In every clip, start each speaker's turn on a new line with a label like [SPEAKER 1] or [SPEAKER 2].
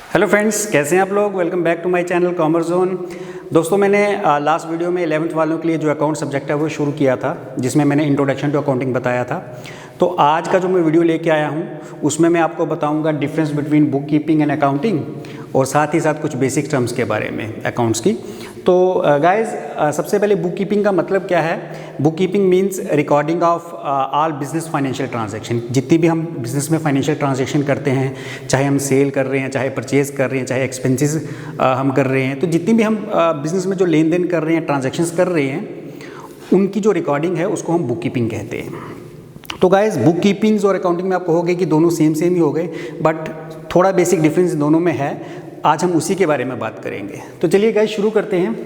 [SPEAKER 1] Hello friends, कैसे हैं आप लोग। Welcome back to my channel commerce zone. दोस्तों, मैंने लास्ट वीडियो में 11th वालों के लिए जो अकाउंट सब्जेक्ट है वो शुरू किया था, जिसमें मैंने इंट्रोडक्शन टू अकाउंटिंग बताया था। तो आज का जो मैं वीडियो लेके आया हूँ उसमें मैं आपको बताऊँगा difference between book keeping and accounting, और साथ ही साथ कुछ बेसिक टर्म्स के बारे में अकाउंट्स की। तो गाइस, सबसे पहले बुक कीपिंग का मतलब क्या है। Book keeping means recording of all business financial transaction. जितनी भी हम बिजनेस में फाइनेंशियल ट्रांजैक्शन करते हैं, चाहे हम सेल कर रहे हैं, चाहे परचेज़ कर रहे हैं, चाहे एक्सपेंसेस हम कर रहे हैं, तो जितनी भी हम बिजनेस में जो लेन देन कर रहे हैं, ट्रांजैक्शंस कर रहे हैं, उनकी जो रिकॉर्डिंग है उसको हम बुक कीपिंग कहते हैं। तो गाइस, बुक कीपिंग और अकाउंटिंग में आपको हो गए कि दोनों सेम ही हो गए, बट थोड़ा बेसिक डिफरेंस दोनों में है। आज हम उसी के बारे में बात करेंगे। तो चलिए गाइस, शुरू करते हैं।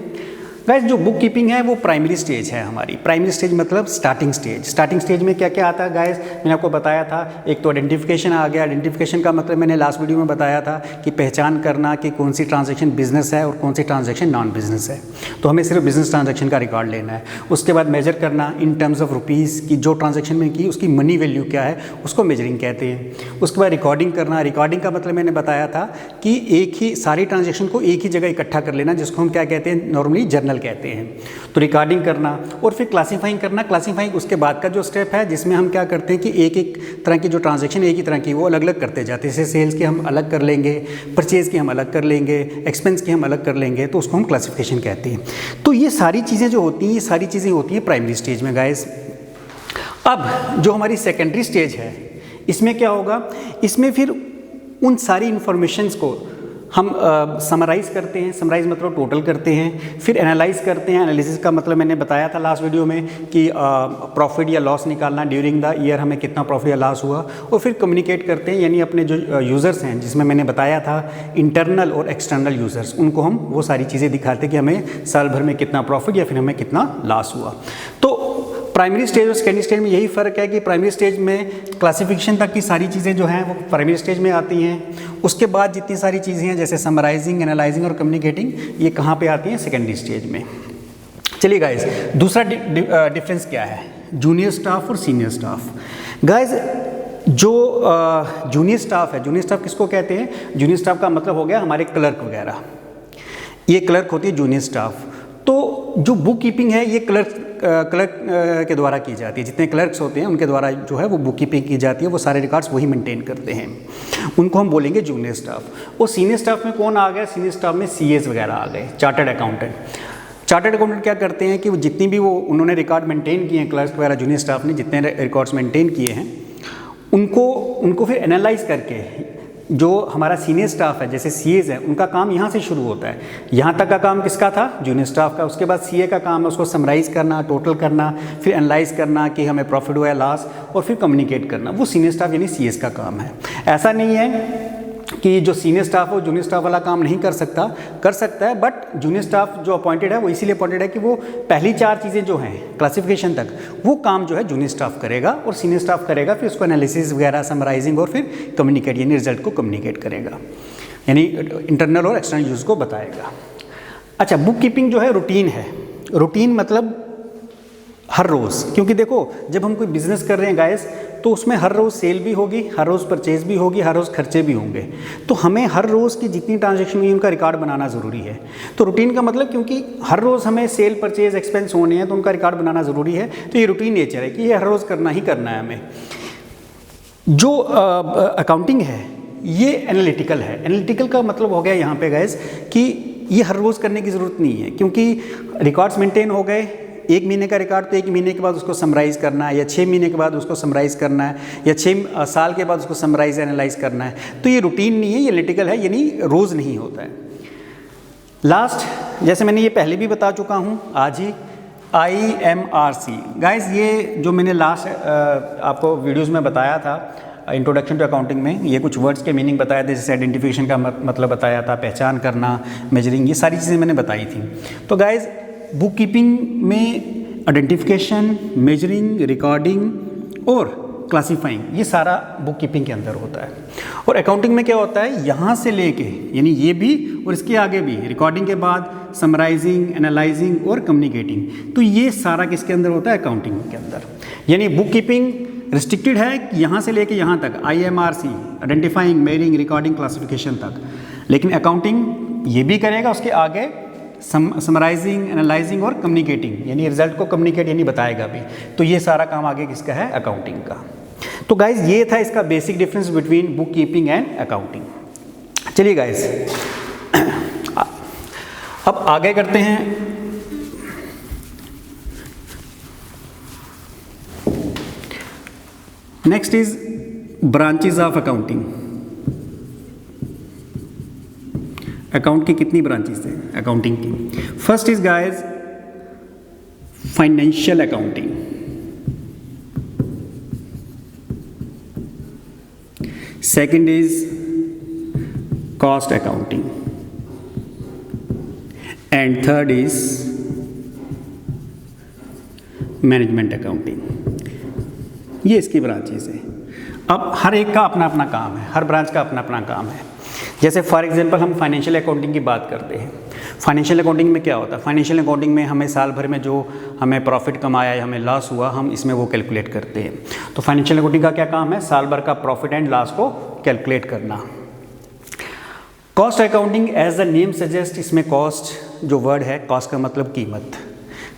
[SPEAKER 1] गाइस, जो बुक कीपिंग है वो प्राइमरी स्टेज है हमारी। प्राइमरी स्टेज मतलब स्टार्टिंग स्टेज। स्टार्टिंग स्टेज में क्या क्या आता है गाइस, मैंने आपको बताया था। एक तो आइडेंटिफिकेशन आ गया। आइडेंटिफिकेशन का मतलब मैंने लास्ट वीडियो में बताया था कि पहचान करना कि कौन सी ट्रांजैक्शन बिजनेस है और कौन सी ट्रांजैक्शन नॉन बिजनेस है। तो हमें सिर्फ बिजनेस ट्रांजैक्शन का रिकॉर्ड लेना है। उसके बाद मेजर करना इन टर्म्स ऑफ रुपीज़ की, जो ट्रांजैक्शन में की उसकी मनी वैल्यू क्या है, उसको मेजरिंग कहते हैं। उसके बाद रिकॉर्डिंग करना। रिकॉर्डिंग का मतलब मैंने बताया था कि एक ही सारी ट्रांजैक्शन को एक ही जगह इकट्ठा कर लेना, जिसको हम क्या कहते हैं, नॉर्मली जर्नल कहते हैं। तो रिकॉर्डिंग करना और फिर क्लासीफाइंग करना। क्लासीफाइंग उसके बाद का जो स्टेप है, जिसमें हम क्या करते हैं कि एक एक तरह की जो ट्रांजैक्शन एक ही तरह की वो अलग अलग करते जाते हैं। जैसे सेल्स की हम अलग कर लेंगे, परचेज़ की हम अलग कर लेंगे, एक्सपेंस की हम अलग कर लेंगे, तो उसको हम क्लासिफिकेशन कहते हैं। तो ये सारी चीज़ें जो होती हैं, ये सारी चीज़ें होती हैं प्राइमरी स्टेज में गाइस। अब जो हमारी सेकेंडरी स्टेज है, इसमें क्या होगा, इसमें फिर उन सारी इंफॉर्मेशंस को हम समराइज़ करते हैं। समराइज़ मतलब टोटल करते हैं, फिर एनालाइज करते हैं। एनालिसिस का मतलब मैंने बताया था लास्ट वीडियो में कि प्रॉफिट या लॉस निकालना, ड्यूरिंग द ईयर हमें कितना प्रॉफिट या लॉस हुआ, और फिर कम्युनिकेट करते हैं। यानी अपने जो यूज़र्स हैं, जिसमें मैंने बताया था इंटरनल और एक्सटर्नल यूज़र्स, उनको हम वो सारी चीज़ें दिखाते हैं कि हमें साल भर में कितना प्रॉफिट या फिर हमें कितना लॉस हुआ। तो प्राइमरी स्टेज और सेकेंडरी स्टेज में यही फ़र्क है कि प्राइमरी स्टेज में क्लासिफिकेशन तक की सारी चीज़ें जो हैं वो प्राइमरी स्टेज में आती हैं। उसके बाद जितनी सारी चीज़ें हैं, जैसे समराइजिंग, एनालाइजिंग और कम्युनिकेटिंग, ये कहाँ पे आती हैं, सेकेंडरी स्टेज में। चलिए गाइस, दूसरा डिफरेंस क्या है, जूनियर स्टाफ और सीनियर स्टाफ। गाइस, जो जूनियर स्टाफ है, जूनियर स्टाफ किसको कहते हैं, जूनियर स्टाफ का मतलब हो गया हमारे क्लर्क वगैरह, ये क्लर्क होती है जूनियर स्टाफ। तो जो बुक कीपिंग है ये क्लर्क के द्वारा की जाती है। जितने क्लर्क्स होते हैं उनके द्वारा जो है वो बुक कीपिंग की जाती है, वो सारे रिकॉर्ड्स वही मेंटेन करते हैं, उनको हम बोलेंगे जूनियर स्टाफ। और सीनियर स्टाफ में कौन आ गया, सीनियर स्टाफ में सीएस वगैरह आ गए, चार्टर्ड अकाउंटेंट। चार्टर्ड अकाउंटेंट क्या करते हैं कि वो जितनी भी वो उन्होंने रिकॉर्ड मेंटेन किए हैं, क्लर्क्स वगैरह जूनियर स्टाफ ने जितने रिकॉर्ड्स मेंटेन किए हैं, उनको फिर एनालाइज करके, जो हमारा सीनियर स्टाफ है जैसे सीएज है, उनका काम यहाँ से शुरू होता है। यहाँ तक का काम किसका था, जूनियर स्टाफ का। उसके बाद सीए का काम है उसको समराइज़ करना, टोटल करना, फिर एनालाइज करना कि हमें प्रॉफिट हुआ है, लॉस, और फिर कम्युनिकेट करना। वो सीनियर स्टाफ यानी सीएस का काम है। ऐसा नहीं है कि जो सीनियर स्टाफ हो जूनियर स्टाफ वाला काम नहीं कर सकता, कर सकता है, बट जूनियर स्टाफ जो अपॉइंटेड है वो इसीलिए अपॉइंटेड है कि वो पहली चार चीज़ें जो हैं क्लासिफिकेशन तक, वो काम जो है जूनियर स्टाफ करेगा और सीनियर स्टाफ करेगा फिर उसको एनालिसिस वगैरह, समराइजिंग और फिर कम्युनिकेट यानी रिजल्ट को कम्युनिकेट करेगा, यानी इंटरनल और एक्सटर्नल यूज़ को बताएगा। अच्छा, बुक कीपिंग जो है रूटीन है। रूटीन मतलब हर रोज़, क्योंकि देखो जब हम कोई बिज़नेस कर रहे हैं गाइस, तो उसमें हर रोज़ सेल भी होगी, हर रोज़ परचेज़ भी होगी, हर रोज़ खर्चे भी होंगे। तो हमें हर रोज़ की जितनी ट्रांजैक्शन हुई उनका रिकॉर्ड बनाना ज़रूरी है। तो रूटीन का मतलब, क्योंकि हर रोज़ हमें सेल, परचेज़, एक्सपेंस होने हैं, तो उनका रिकॉर्ड बनाना ज़रूरी है। तो ये रूटीन नेचर है कि ये हर रोज़ करना ही करना है हमें। जो अकाउंटिंग है ये एनालिटिकल है। एनालिटिकल का मतलब हो गया यहाँ पे गाइस कि ये हर रोज़ करने की ज़रूरत नहीं है, क्योंकि रिकॉर्ड्स मेंटेन हो गए। एक महीने का रिकॉर्ड तो एक महीने के बाद उसको समराइज़ करना है, या 6 महीने के बाद उसको समराइज़ करना है, या 6 साल के बाद उसको समराइज़ एनालाइज करना है। तो ये रूटीन नहीं है, ये एनालिटिकल है, यानी रोज़ नहीं होता है। लास्ट, जैसे मैंने ये पहले भी बता चुका हूँ आज ही, IMRC। गाइस, ये जो मैंने लास्ट आपको वीडियोज़ में बताया था इंट्रोडक्शन टू अकाउंटिंग में, ये कुछ वर्ड्स के मीनिंग बताया थे, जैसे आइडेंटिफिकेशन का मतलब बताया था, पहचान करना, मेजरिंग, ये सारी चीज़ें मैंने बताई थी। तो गाइस, बुक कीपिंग में आइडेंटिफिकेशन, मेजरिंग, रिकॉर्डिंग और क्लासीफाइंग, ये सारा बुक कीपिंग के अंदर होता है। और अकाउंटिंग में क्या होता है, यहाँ से लेके, यानी ये भी और इसके आगे भी, रिकॉर्डिंग के बाद समराइजिंग, एनालाइजिंग और कम्युनिकेटिंग, तो ये सारा किसके अंदर होता है, अकाउंटिंग के अंदर। यानी बुक कीपिंग रिस्ट्रिक्टेड है यहाँ से लेके यहाँ तक, IMRC, identifying, measuring, recording, classification तक। लेकिन अकाउंटिंग ये भी करेगा, उसके आगे समराइजिंग, एनालाइजिंग और कम्युनिकेटिंग, यानी रिजल्ट को कम्युनिकेट यानी बताएगा भी। तो ये सारा काम आगे किसका है? अकाउंटिंग का। तो गाइज ये था इसका basic difference between book keeping and accounting. चलिए गाइज अब आगे करते हैं। Next is branches of accounting. Account की कितनी ब्रांचेस हैं अकाउंटिंग की? First is guys financial accounting, second is cost accounting, and third is management accounting. ये इसकी ब्रांचेस हैं। अब हर एक का अपना अपना काम है, हर ब्रांच का अपना अपना काम है। जैसे फॉर एग्जांपल हम फाइनेंशियल अकाउंटिंग की बात करते हैं। फाइनेंशियल अकाउंटिंग में क्या होता है? फाइनेंशियल अकाउंटिंग में हमें साल भर में जो हमें प्रॉफिट कमाया या हमें लॉस हुआ, हम इसमें वो कैलकुलेट करते हैं। तो फाइनेंशियल अकाउंटिंग का क्या काम है? साल भर का प्रॉफिट एंड लॉस को कैलकुलेट करना। Cost accounting as the name suggest, इसमें कॉस्ट जो वर्ड है, कॉस्ट का मतलब कीमत।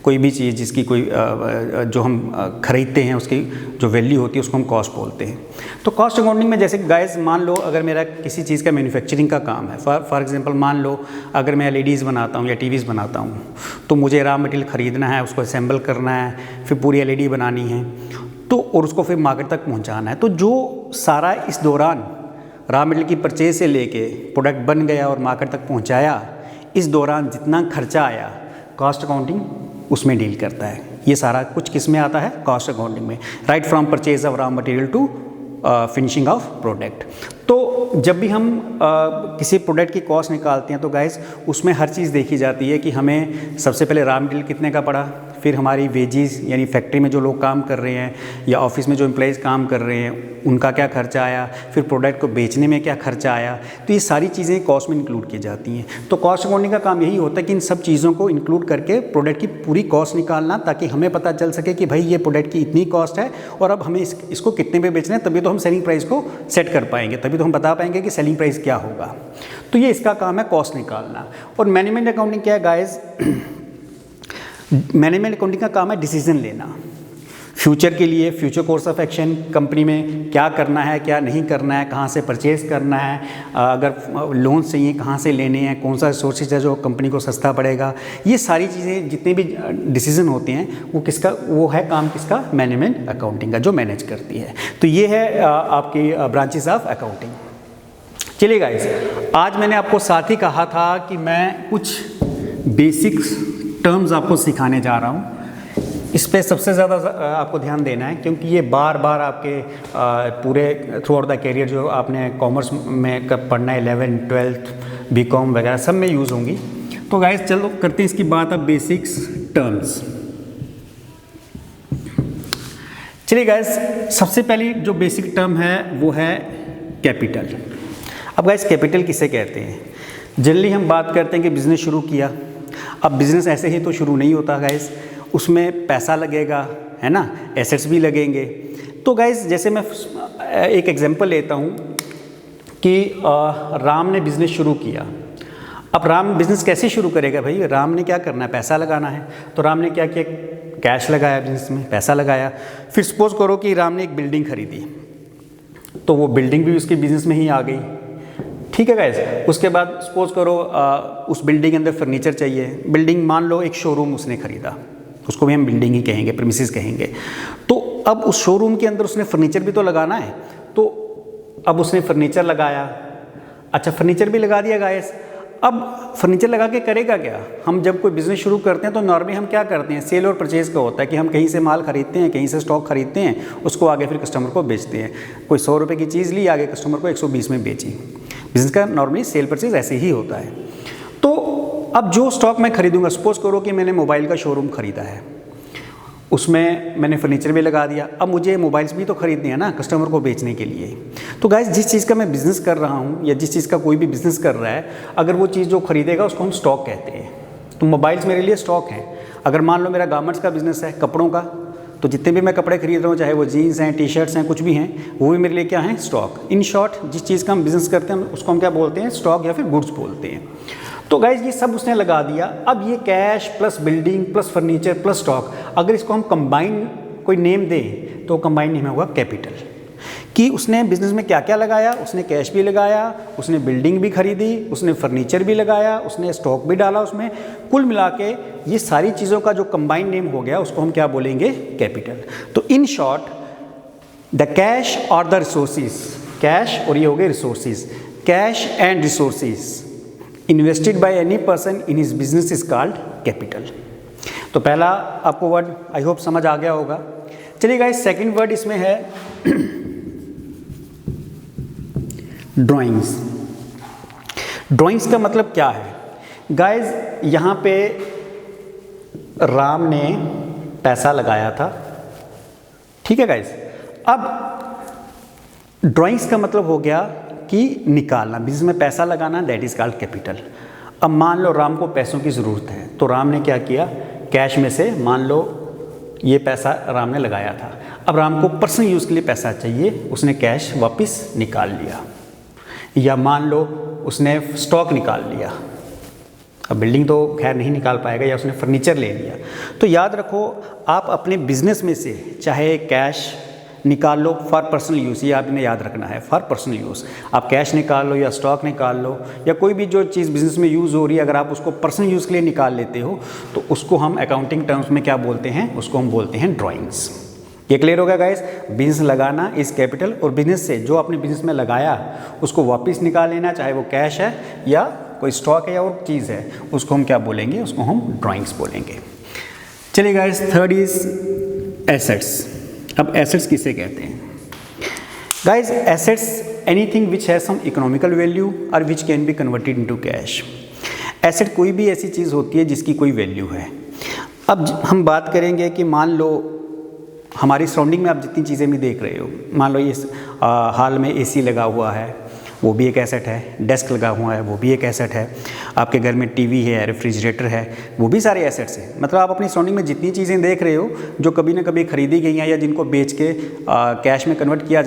[SPEAKER 1] कोई भी चीज़ जिसकी कोई जो हम खरीदते हैं उसकी जो वैल्यू होती है उसको हम कॉस्ट बोलते हैं। तो कॉस्ट अकाउंटिंग में जैसे गाइस मान लो अगर मेरा किसी चीज़ का मैन्युफैक्चरिंग का काम है, फॉर एग्जांपल मान लो अगर मैं LEDs बनाता हूँ या TVs बनाता हूँ, तो मुझे रॉ मटेरियल ख़रीदना है, उसको असेंबल करना है, फिर पूरी LED बनानी है, तो और उसको फिर मार्केट तक पहुँचाना है। तो जो सारा इस दौरान रॉ मटेरियल की परचेज से लेके प्रोडक्ट बन गया और मार्केट तक पहुँचाया, इस दौरान जितना खर्चा आया, कॉस्ट अकाउंटिंग उसमें डील करता है। ये सारा कुछ किस में आता है? कॉस्ट अकाउंटिंग में। Right from purchase of raw material to finishing of product. तो जब भी हम किसी प्रोडक्ट की कॉस्ट निकालते हैं तो गाइस उसमें हर चीज़ देखी जाती है कि हमें सबसे पहले रॉ मटेरियल कितने का पड़ा, फिर हमारी वेजेस यानी फैक्ट्री में जो लोग काम कर रहे हैं या ऑफिस में जो एम्प्लॉइज़ काम कर रहे हैं उनका क्या खर्चा आया, फिर प्रोडक्ट को बेचने में क्या खर्चा आया। तो ये सारी चीज़ें कॉस्ट में इंक्लूड की जाती हैं। तो कॉस्ट अकाउंटिंग का काम यही होता है कि इन सब चीज़ों को इंक्लूड करके प्रोडक्ट की पूरी कॉस्ट निकालना, ताकि हमें पता चल सके कि भाई ये प्रोडक्ट की इतनी कॉस्ट है और अब हमें इसको कितने में बेचना है, तभी तो हम सेलिंग प्राइस को सेट कर पाएंगे, तभी तो हम बता पाएंगे कि सेलिंग प्राइस क्या होगा। तो ये इसका काम है कॉस्ट निकालना। और मैनेजमेंट अकाउंटिंग क्या है गाइस? मैनेजमेंट अकाउंटिंग का काम है डिसीजन लेना फ्यूचर के लिए, future course of action, company में क्या करना है, क्या नहीं करना है, कहाँ से परचेज करना है, अगर लोन चाहिए कहाँ से लेने हैं, कौन सा सोर्सेज है जो कंपनी को सस्ता पड़ेगा। ये सारी चीज़ें जितने भी डिसीजन होते हैं वो है काम किसका? मैनेजमेंट अकाउंटिंग का, जो मैनेज करती है। तो ये है आपकी ब्रांचेस ऑफ अकाउंटिंग। चलिए गाइस, आज मैंने आपको साथ ही कहा था कि मैं कुछ बेसिक्स टर्म्स आपको सिखाने जा रहा हूँ। इस पे सबसे ज़्यादा आपको ध्यान देना है, क्योंकि ये बार बार आपके पूरे थ्रू आउट द कैरियर जो आपने कॉमर्स में कब पढ़ना है, 11th 12th BCom वगैरह सब में यूज़ होंगी। तो गाइस चलो करते हैं इसकी बात अब बेसिक्स टर्म्स। चलिए गाइस, सबसे पहली जो बेसिक टर्म है वो है कैपिटल। अब गाइस कैपिटल किसे कहते हैं? जनरली हम बात करते हैं कि बिज़नेस शुरू किया। अब बिज़नेस ऐसे ही तो शुरू नहीं होता गाइस, उसमें पैसा लगेगा, है ना, एसेट्स भी लगेंगे। तो गाइस जैसे मैं एक एग्जांपल लेता हूँ कि राम ने बिज़नेस शुरू किया। अब राम बिज़नेस कैसे शुरू करेगा भाई? राम ने क्या करना है? पैसा लगाना है। तो राम ने क्या किया? कैश लगाया बिज़नेस में, पैसा लगाया। फिर सपोज करो कि राम ने एक बिल्डिंग खरीदी, तो वो बिल्डिंग भी उसके बिज़नेस में ही आ गई। ठीक है गाइस, उसके बाद सपोज करो उस बिल्डिंग के अंदर फर्नीचर चाहिए। बिल्डिंग मान लो एक शोरूम उसने खरीदा, उसको भी हम बिल्डिंग ही कहेंगे, प्रीमिसेस कहेंगे। तो अब उस शोरूम के अंदर उसने फर्नीचर भी तो लगाना है, तो अब उसने फर्नीचर लगाया। अच्छा, फर्नीचर भी लगा दिया गाइस। अब फर्नीचर लगा के करेगा क्या? हम जब कोई बिज़नेस शुरू करते हैं तो नॉर्मली हम क्या करते हैं? सेल और परचेज़ का होता है कि हम कहीं से माल खरीदते हैं, कहीं से स्टॉक खरीदते हैं, उसको आगे फिर कस्टमर को बेचते हैं। कोई 100 रुपये की चीज़ ली, आगे कस्टमर को 120 में बेची। बिज़नेस का नॉर्मली सेल परचेज़ ऐसे ही होता है। तो अब जो स्टॉक मैं खरीदूंगा, सपोज करो कि मैंने मोबाइल का शोरूम खरीदा है, उसमें मैंने फर्नीचर भी लगा दिया। अब मुझे मोबाइल्स भी तो खरीदने हैं ना कस्टमर को बेचने के लिए। तो गाइस जिस चीज़ का मैं बिज़नेस कर रहा हूँ या जिस चीज़ का कोई भी बिज़नेस कर रहा है, अगर वो चीज़ जो खरीदेगा उसको हम स्टॉक कहते हैं। तो मोबाइल्स मेरे लिए स्टॉक हैं। अगर मान लो मेरा गारमेंट्स का बिज़नेस है, कपड़ों का, तो जितने भी मैं कपड़े खरीद रहा हूँ, चाहे वो जीन्स हैं, टी शर्ट्स हैं, कुछ भी हैं, वो भी मेरे लिए क्या है, स्टॉक। इन शॉर्ट जिस चीज़ का हम बिज़नेस करते हैं उसको हम क्या बोलते हैं, स्टॉक या फिर गुड्स बोलते हैं। तो गाइज ये सब उसने लगा दिया। अब ये cash plus building plus furniture plus stock, अगर इसको हम कंबाइन कोई नेम दें तो कंबाइन नेम होगा कैपिटल। कि उसने बिज़नेस में क्या क्या लगाया, उसने कैश भी लगाया, उसने बिल्डिंग भी खरीदी, उसने फर्नीचर भी लगाया, उसने स्टॉक भी डाला उसमें, कुल मिला के ये सारी चीज़ों का जो कंबाइन नेम हो गया उसको हम क्या बोलेंगे, कैपिटल। तो इन शॉर्ट द कैश और द रिसोर्सेज, कैश और ये हो गए resources, cash and resources invested by any person in his business is called capital. तो पहला आपको वर्ड आई होप समझ आ गया होगा। चलिए गाइस, सेकंड वर्ड इसमें है ड्राइंग्स। ड्राइंग्स का मतलब क्या है गाइस, यहाँ पे राम ने पैसा लगाया था, ठीक है गाइस। अब ड्राइंग्स का मतलब हो गया कि निकालना, बिजनेस में पैसा लगाना, दैट इज कॉल्ड कैपिटल। अब मान लो राम को पैसों की ज़रूरत है, तो राम ने क्या किया, कैश में से मान लो ये पैसा राम ने लगाया था, अब राम को पर्सनल यूज़ के लिए पैसा चाहिए, उसने कैश वापस निकाल लिया। या मान लो उसने स्टॉक निकाल लिया, अब बिल्डिंग तो खैर नहीं निकाल पाएगा, या उसने फर्नीचर ले लिया। तो याद रखो, आप अपने बिजनेस में से चाहे कैश निकाल लो फॉर पर्सनल यूज़, ये आपने याद रखना है, फॉर पर्सनल यूज़। आप कैश निकाल लो या स्टॉक निकाल लो या कोई भी जो चीज़ बिज़नेस में यूज़ हो रही है, अगर आप उसको पर्सनल यूज़ के लिए निकाल लेते हो तो उसको हम अकाउंटिंग टर्म्स में क्या बोलते हैं, उसको हम बोलते हैं ड्राइंग्स। ये क्लियर हो गया गाइस। बिजनेस लगाना इस कैपिटल, और बिजनेस से जो आपने बिजनेस में लगाया उसको वापस निकाल लेना, चाहे वो कैश है या कोई स्टॉक है या और चीज़ है, उसको हम क्या बोलेंगे, उसको हम ड्राइंग्स बोलेंगे। चलिए गाइस, थर्ड इज एसेट्स। अब एसेट्स किसे कहते हैं guys? Assets anything which has some economical value और which can be converted into cash. Asset कोई भी ऐसी चीज़ होती है जिसकी कोई वैल्यू है। अब हम बात करेंगे कि मान लो हमारी सराउंडिंग में आप जितनी चीज़ें भी देख रहे हो, मान लो इस हाल में एसी लगा हुआ है, वो भी एक एसेट है, डेस्क लगा हुआ है, वो भी एक एसेट है, आपके घर में टीवी है, रेफ्रिजरेटर है, वो भी सारे एसेट्स हैं। मतलब आप अपनी सराउंडिंग में जितनी चीज़ें देख रहे हो जो कभी ना कभी खरीदी गई हैं या जिनको बेच के कैश में कन्वर्ट किया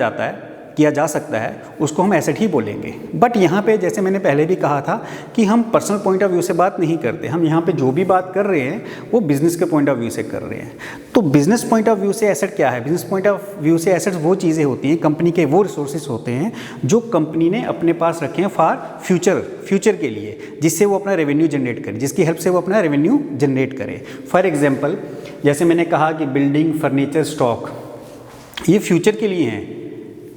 [SPEAKER 1] जा सकता है, उसको हम एसेट ही बोलेंगे। बट यहाँ पे जैसे मैंने पहले भी कहा था कि हम पर्सनल पॉइंट ऑफ व्यू से बात नहीं करते, हम यहाँ पे जो भी बात कर रहे हैं वो बिज़नेस के पॉइंट ऑफ व्यू से कर रहे हैं। तो बिज़नेस पॉइंट ऑफ व्यू से एसेट क्या है? बिज़नेस पॉइंट ऑफ व्यू से एसेट्स वो चीज़ें होती हैं, कंपनी के वो रिसोर्सेज होते हैं जो कंपनी ने अपने पास रखे हैं फॉर फ्यूचर के लिए, जिससे वो अपना रेवेन्यू जनरेट करे, जिसकी हेल्प से वो अपना रेवेन्यू जनरेट करे। फॉर एग्जाम्पल, जैसे मैंने कहा कि बिल्डिंग, फर्नीचर, स्टॉक, ये फ्यूचर के लिए हैं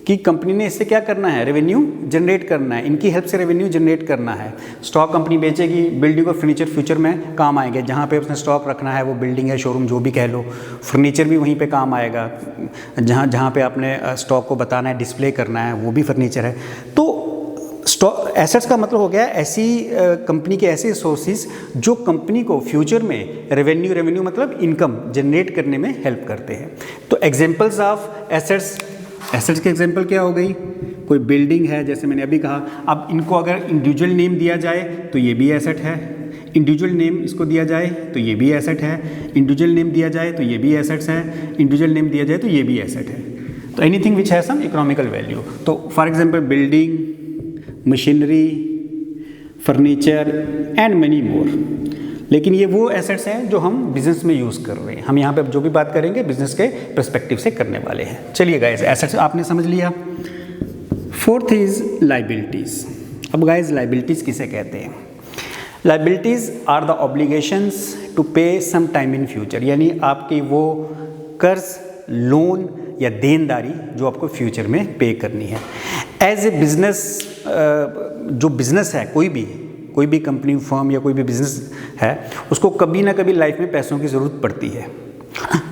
[SPEAKER 1] कि कंपनी ने इससे क्या करना है, रेवेन्यू जनरेट करना है, इनकी हेल्प से रेवेन्यू जनरेट करना है। स्टॉक कंपनी बेचेगी, बिल्डिंग और फर्नीचर फ्यूचर में काम आएंगे, जहाँ पे उसने स्टॉक रखना है वो बिल्डिंग है, शोरूम जो भी कह लो। फर्नीचर भी वहीं पे काम आएगा, जहाँ पे आपने स्टॉक को बताना है, डिस्प्ले करना है, वो भी फर्नीचर है। तो स्टॉक एसेट्स का मतलब हो गया ऐसी कंपनी के ऐसे सोर्सेज जो कंपनी को फ्यूचर में रेवेन्यू मतलब इनकम जनरेट करने में हेल्प करते हैं। तो एग्जाम्पल्स ऑफ एसेट्स के एग्जांपल क्या हो गई? कोई बिल्डिंग है, जैसे मैंने अभी कहा। अब इनको अगर इंडिविजुअल नेम दिया जाए तो ये भी एसेट है, इंडिविजुअल नेम इसको दिया जाए तो ये भी एसेट है, इंडिविजुअल नेम दिया जाए तो ये भी एसेट्स है, इंडिविजुअल नेम दिया जाए तो ये भी एसेट है। तो anything which has some economical value. तो for example building, machinery, furniture and money more. लेकिन ये वो एसेट्स हैं जो हम बिजनेस में यूज़ कर रहे हैं। हम यहाँ पे जो भी बात करेंगे बिजनेस के पर्सपेक्टिव से करने वाले हैं। चलिए गाइस, एसेट्स आपने समझ लिया। Fourth is liabilities. अब गाइस, लाइबिलिटीज़ किसे कहते हैं? Liabilities are the obligations to pay some time in future, यानी आपकी वो कर्ज, लोन या देनदारी जो आपको फ्यूचर में पे करनी है। एज ए बिजनेस, जो बिजनेस है, कोई भी कंपनी, फर्म या कोई भी बिजनेस है, उसको कभी ना कभी लाइफ में पैसों की ज़रूरत पड़ती है।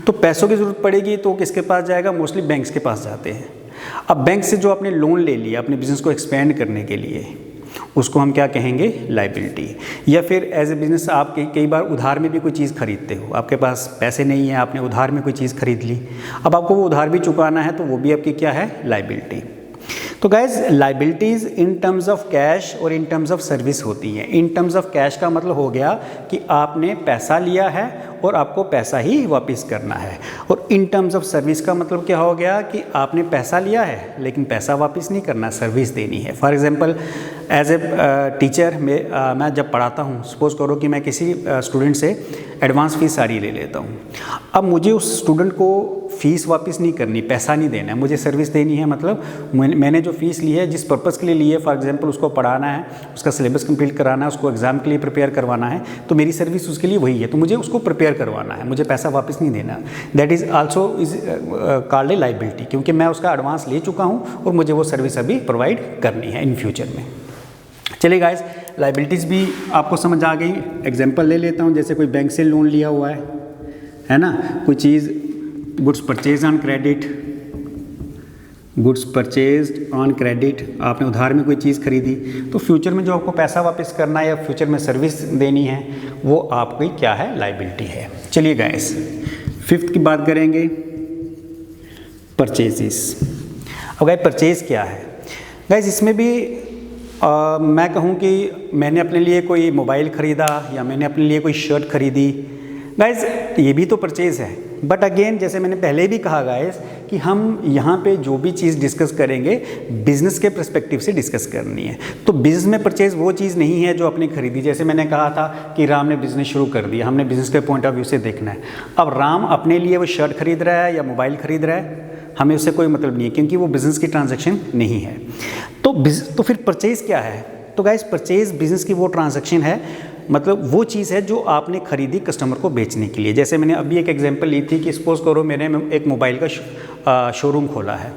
[SPEAKER 1] तो पैसों की ज़रूरत पड़ेगी तो किसके पास जाएगा? मोस्टली बैंक्स के पास जाते हैं। अब बैंक से जो आपने लोन ले लिया अपने बिज़नेस को एक्सपेंड करने के लिए, उसको हम क्या कहेंगे? लाइबिलिटी। या फिर एज ए बिज़नेस आप कई बार उधार में भी कोई चीज़ खरीदते हो, आपके पास पैसे नहीं है, आपने उधार में कोई चीज़ खरीद ली, अब आपको वो उधार भी चुकाना है, तो वो भी आपकी क्या है? लाइबिलिटी। तो guys liabilities in terms of cash और इन टर्म्स ऑफ सर्विस होती हैं। इन टर्म्स ऑफ कैश का मतलब हो गया कि आपने पैसा लिया है और आपको पैसा ही वापस करना है, और इन टर्म्स ऑफ सर्विस का मतलब क्या हो गया कि आपने पैसा लिया है लेकिन पैसा वापस नहीं करना, सर्विस देनी है। For example as a teacher मैं जब पढ़ाता हूँ, सपोज करो कि मैं किसी स्टूडेंट से एडवांस फीस सारी ले लेता हूँ। अब मुझे उस स्टूडेंट को फ़ीस वापस नहीं करनी, पैसा नहीं देना है, मुझे सर्विस देनी है। मतलब मैंने जो फ़ीस ली है, जिस पर्पज़ के लिए ली है, फॉर एग्जांपल उसको पढ़ाना है, उसका सिलेबस कंप्लीट कराना है, उसको एग्ज़ाम के लिए प्रिपेयर करवाना है, तो मेरी सर्विस उसके लिए वही है, तो मुझे उसको प्रिपेयर करवाना है, मुझे पैसा वापस नहीं देना। That is also is called a liability, क्योंकि मैं उसका एडवांस ले चुका हूँ और मुझे वो सर्विस अभी प्रोवाइड करनी है इन फ्यूचर में। चलिए गाइस, लायबिलिटीज़ भी आपको समझ आ गई। एग्जांपल ले लेता हूँ, जैसे कोई बैंक से लोन लिया हुआ है ना, कोई चीज़ goods purchase on credit, goods purchased on credit, आपने उधार में कोई चीज़ खरीदी, तो फ्यूचर में जो आपको पैसा वापस करना है या फ्यूचर में सर्विस देनी है, वो आपकी क्या है, लायबिलिटी है। चलिए गाइस, फिफ्थ की बात करेंगे, परचेजेस। अब गाइस परचेज क्या है? गाइस इसमें भी मैं कहूँ कि मैंने अपने लिए कोई मोबाइल ख़रीदा या मैंने अपने लिए कोई शर्ट खरीदी, गाइस ये भी तो परचेज़ है। बट अगेन, जैसे मैंने पहले भी कहा गाइस कि हम यहाँ पे जो भी चीज़ डिस्कस करेंगे बिज़नेस के पर्सपेक्टिव से डिस्कस करनी है। तो बिज़नेस में परचेज़ वो चीज़ नहीं है जो आपने खरीदी। जैसे मैंने कहा था कि राम ने बिज़नेस शुरू कर दिया, हमने बिज़नेस के पॉइंट ऑफ व्यू से देखना है। अब राम अपने लिए वो शर्ट खरीद रहा है या मोबाइल खरीद रहा है, हमें उससे कोई मतलब नहीं है, क्योंकि वो बिज़नेस की ट्रांजैक्शन नहीं है। तो फिर परचेज़ क्या है? तो गाइस परचेज़ बिज़नेस की वो ट्रांजैक्शन है, मतलब वो चीज़ है जो आपने खरीदी कस्टमर को बेचने के लिए। जैसे मैंने अभी एक एग्जांपल ली थी कि सपोज़ करो मैंने एक मोबाइल का शोरूम खोला है।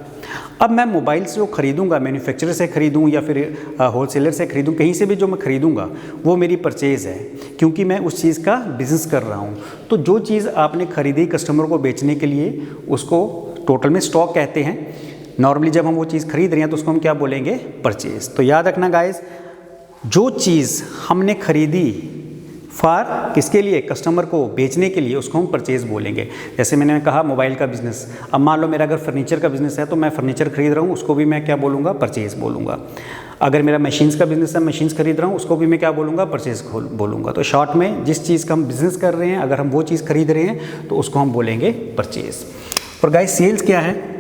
[SPEAKER 1] अब मैं मोबाइल जो खरीदूंगा, मैन्युफैक्चरर से खरीदूं या फिर होलसेलर से खरीदूं, कहीं से भी जो मैं खरीदूंगा वो मेरी परचेज़ है, क्योंकि मैं उस चीज़ का बिज़नेस कर रहा हूं। तो जो चीज़ आपने खरीदी कस्टमर को बेचने के लिए, उसको टोटल में स्टॉक कहते हैं। नॉर्मली जब हम वो चीज़ खरीद रहे हैं तो उसको हम क्या बोलेंगे, परचेज़। तो याद रखना गाइस, जो चीज़ हमने खरीदी फॉर किसके लिए, कस्टमर को बेचने के लिए, उसको हम परचेज़ बोलेंगे। जैसे मैंने कहा मोबाइल का बिज़नेस, अब मान लो मेरा अगर फर्नीचर का बिज़नेस है तो मैं फर्नीचर खरीद रहा हूँ, उसको भी मैं क्या बोलूँगा, परचेज़ बोलूँगा। अगर मेरा मशीन्स का बिज़नेस है, मशीन्स खरीद रहा हूँ, उसको भी मैं क्या बोलूँगा, परचेज़ बोलूँगा। तो शॉर्ट में जिस चीज़ का हम बिज़नेस कर रहे हैं, अगर हम वो चीज़ खरीद रहे हैं तो उसको हम बोलेंगे परचेज़। और गाइस सेल्स क्या है?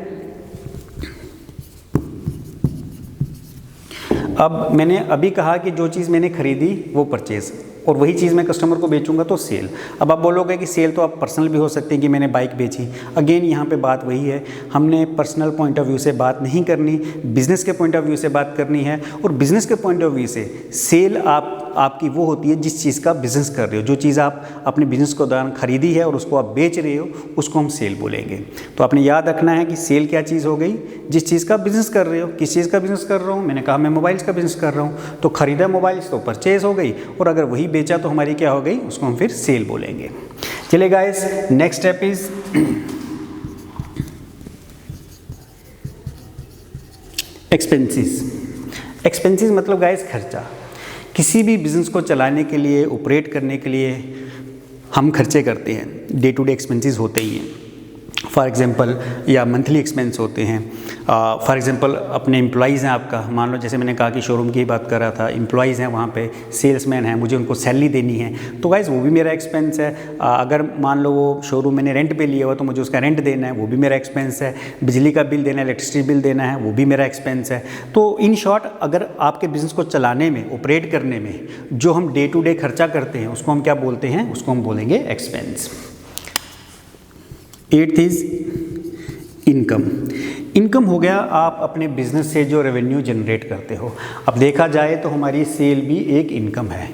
[SPEAKER 1] अब मैंने अभी कहा कि जो चीज़ मैंने खरीदी वो परचेज़, और वही चीज़ मैं कस्टमर को बेचूंगा तो सेल। अब आप बोलोगे कि सेल तो आप पर्सनल भी हो सकती है कि मैंने बाइक बेची। अगेन यहाँ पे बात वही है, हमने पर्सनल पॉइंट ऑफ व्यू से बात नहीं करनी, बिज़नेस के पॉइंट ऑफ व्यू से बात करनी है। और बिज़नेस के पॉइंट ऑफ व्यू से सेल आपकी वो होती है जिस चीज़ का बिज़नेस कर रहे हो, जो चीज़ आप अपने बिज़नेस के दौरान खरीदी है और उसको आप बेच रहे हो, उसको हम सेल बोलेंगे। तो आपने याद रखना है कि सेल क्या चीज़ हो गई, जिस चीज़ का बिज़नेस कर रहे हो। किस चीज़ का बिज़नेस कर रहा हूँ? मैंने कहा मैं मोबाइल्स का बिज़नेस कर रहा हूँ, तो खरीदा मोबाइल्स तो परचेज़ हो गई, और अगर वही बेचा तो हमारी क्या हो गई, उसको हम फिर सेल बोलेंगे। चलिए guys, next step is expenses. Expenses मतलब गाइस खर्चा। किसी भी बिज़नेस को चलाने के लिए, ऑपरेट करने के लिए हम खर्चे करते हैं। डे टू डे एक्सपेंसेस होते ही हैं, फॉर एग्जांपल, या मंथली एक्सपेंस होते हैं। फॉर एग्जांपल अपने एम्प्लॉइज़ हैं आपका, मान लो जैसे मैंने कहा कि शोरूम की बात कर रहा था, एम्प्लॉइज़ हैं वहाँ पे, सेल्समैन हैं, मुझे उनको सैलरी देनी है, तो गाइस वो भी मेरा एक्सपेंस है। अगर मान लो वो शोरूम मैंने रेंट पे लिया हुआ तो मुझे उसका रेंट देना है, वो भी मेरा एक्सपेंस है। बिजली का बिल देना है, इलेक्ट्रिसिटी बिल देना है, वो भी मेरा एक्सपेंस है। तो इन शॉर्ट, अगर आपके बिज़नेस को चलाने में, ऑपरेट करने में जो हम डे टू डे खर्चा करते हैं उसको हम क्या बोलते हैं, उसको हम बोलेंगे expense. 8th is income. Income हो गया आप अपने बिजनेस से जो रेवेन्यू जनरेट करते हो। अब देखा जाए तो हमारी सेल भी एक इनकम है,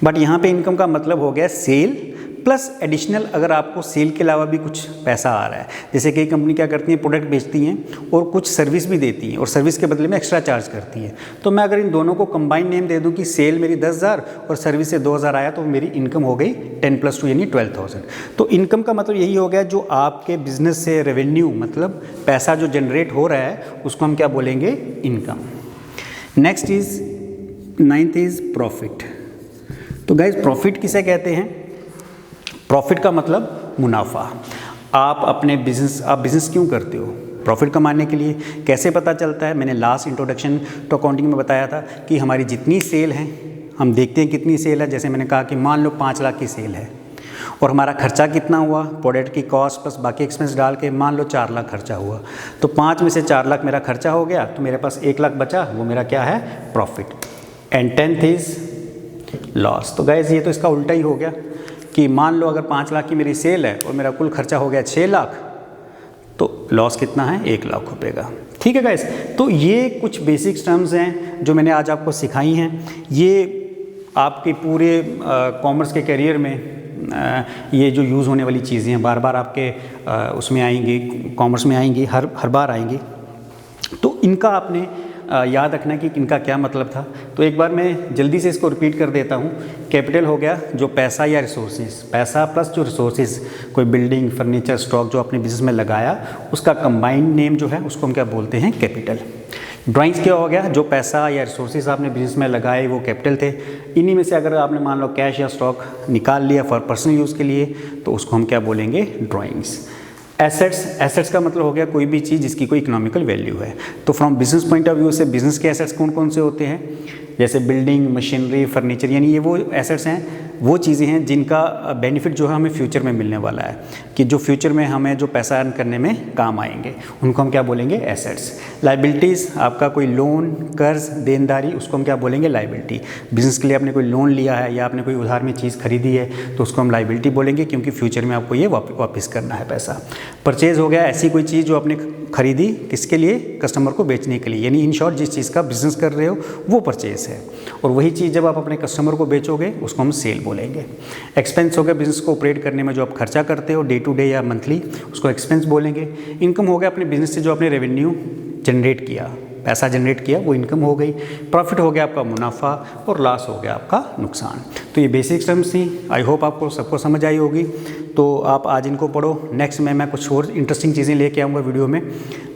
[SPEAKER 1] बट यहाँ पे इनकम का मतलब हो गया सेल प्लस एडिशनल, अगर आपको सेल के अलावा भी कुछ पैसा आ रहा है। जैसे कई कंपनी क्या करती हैं, प्रोडक्ट बेचती हैं और कुछ सर्विस भी देती हैं, और सर्विस के बदले में एक्स्ट्रा चार्ज करती हैं। तो मैं अगर इन दोनों को कंबाइन नेम दे दूं कि सेल मेरी 10,000 और सर्विस से 2,000 आया, तो मेरी इनकम हो गई 10 + 2 यानी 12,000। तो इनकम का मतलब यही हो गया, जो आपके बिजनेस से रेवेन्यू, मतलब पैसा जो जनरेट हो रहा है, उसको हम क्या बोलेंगे, income. Next is 9th is profit. तो गाइज प्रॉफिट किसे कहते हैं? प्रॉफिट का मतलब मुनाफा। आप बिज़नेस क्यों करते हो? प्रॉफिट कमाने के लिए। कैसे पता चलता है? मैंने लास्ट इंट्रोडक्शन टू अकाउंटिंग में बताया था कि हमारी जितनी सेल है, हम देखते हैं कितनी सेल है। जैसे मैंने कहा कि मान लो 5 लाख की सेल है और हमारा खर्चा कितना हुआ, प्रोडक्ट की कॉस्ट प्लस बाकी एक्सपेंस डाल के मान लो 4 लाख खर्चा हुआ, तो 5 में से 4 लाख मेरा खर्चा हो गया, तो मेरे पास 1 लाख बचा, वो मेरा क्या है? Profit. And 10th is loss. तो गाइस ये तो इसका उल्टा ही हो गया कि मान लो अगर 5 लाख की मेरी सेल है और मेरा कुल खर्चा हो गया 6 लाख, तो लॉस कितना है? 1 लाख रुपये का। ठीक है गाइस, तो ये कुछ बेसिक टर्म्स हैं जो मैंने आज आपको सिखाई हैं। ये आपके पूरे कॉमर्स के करियर में ये जो यूज़ होने वाली चीज़ें हैं, बार बार आपके उसमें आएंगी, कॉमर्स में आएंगी, हर बार आएंगी। तो इनका आपने याद रखना कि इनका क्या मतलब था। तो एक बार मैं जल्दी से इसको रिपीट कर देता हूँ। कैपिटल हो गया जो पैसा या रिसोर्सेज, पैसा प्लस जो रिसोर्सेज, कोई बिल्डिंग, फर्नीचर, स्टॉक जो आपने बिजनेस में लगाया, उसका कंबाइंड नेम जो है उसको हम क्या बोलते हैं? कैपिटल। ड्राइंग्स क्या हो गया? जो पैसा या रिसोर्सेज आपने बिजनेस में लगाए वो कैपिटल थे। इन्हीं में से अगर आपने मान लो कैश या स्टॉक निकाल लिया फॉर पर्सनल यूज़ के लिए, तो उसको हम क्या बोलेंगे? ड्राइंग्स। एसेट्स का मतलब हो गया कोई भी चीज़ जिसकी कोई इकोनॉमिकल वैल्यू है। तो from business point of view से बिजनेस के एसेट्स कौन कौन से होते हैं? जैसे बिल्डिंग, मशीनरी, फर्नीचर, यानी ये वो एसेट्स हैं, वो चीज़ें हैं जिनका बेनिफिट जो है हमें फ्यूचर में मिलने वाला है, कि जो फ्यूचर में हमें जो पैसा अर्न करने में काम आएंगे, उनको हम क्या बोलेंगे? एसेट्स। लायबिलिटीज़, आपका कोई लोन, कर्ज, देनदारी, उसको हम क्या बोलेंगे? लायबिलिटी। बिजनेस के लिए आपने कोई लोन लिया है या आपने कोई उधार में चीज़ खरीदी है, तो उसको हम लायबिलिटी बोलेंगे, क्योंकि फ्यूचर में आपको ये वापस करना है पैसा। परचेज हो गया ऐसी कोई चीज़ जो आपने खरीदी, किसके लिए? कस्टमर को बेचने के लिए, यानी इन शॉर्ट जिस चीज़ का बिजनेस कर रहे हो वो परचेज है। और वही चीज़ जब आप अपने कस्टमर को बेचोगे उसको हम सेल बोलेंगे। एक्सपेंस हो गया बिजनेस को ऑपरेट करने में जो आप खर्चा करते हो डे टू डे या मंथली, उसको एक्सपेंस बोलेंगे। इनकम हो गया अपने बिजनेस से जो आपने रेवेन्यू जनरेट किया, पैसा जनरेट किया, वो इनकम हो गई। प्रॉफिट हो गया आपका मुनाफा, और लॉस हो गया आपका नुकसान। तो ये बेसिक टर्म्स थी। आई होप आपको सबको समझ आई होगी। तो आप आज इनको पढ़ो। नेक्स्ट में मैं कुछ और इंटरेस्टिंग चीज़ें लेके आऊँगा वीडियो में।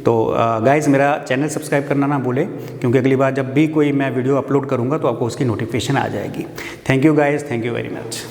[SPEAKER 1] तो गाइज़ मेरा चैनल सब्सक्राइब करना ना भूलें, क्योंकि अगली बार जब भी कोई मैं वीडियो अपलोड करूँगा तो आपको उसकी नोटिफिकेशन आ जाएगी। Thank you guys, thank you very much.